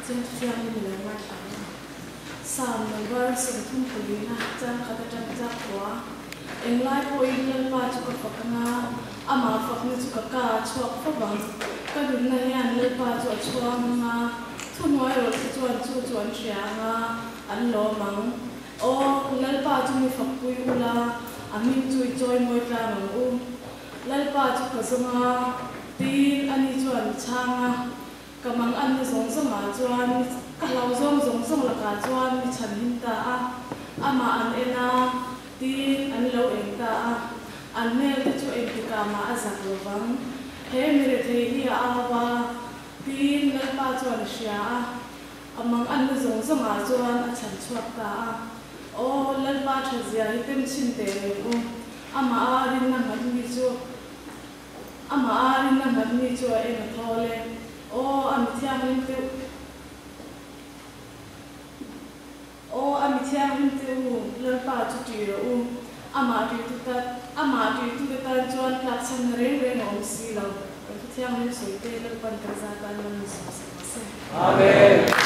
chân phiang như là mai tắm sàn number sinh thung kulina chân khát chân giác quá em lại bôi lên ba chục phật nga ama phật như chục cả chuộc phật bằng cái đường này anh lên ba chuộc chuộc nga thu nói rồi chuộc xia nga anh lo măng ô lên ba chục mi phật bôi ula amin chui joy moi ra măng lên ba chục cái zonga tin anh chuộc changa kamang an zong zong a chuan kalau zong zong la ka chuan mi chan hin ta a ama an ena tin an lo eng ta a an mel te chu eng ti ka ma a zak lovang he mi re thei hi a wa tin la pa chuan sia a amang an zong zong a chuan a chan chuak ta a o lal pa thazia hi tem chin te u ama a rin na man mi chu ama a rin na man mi chu a eng thole ô anh thiang linh tiêu ô anh thiang linh tiêu lên ba chút tiền rồi ama đi tu ta chuan lạc chân rèn ông xí lâu thiang linh soi tê lên ban cả gia ban mình sắp sắp. Amen.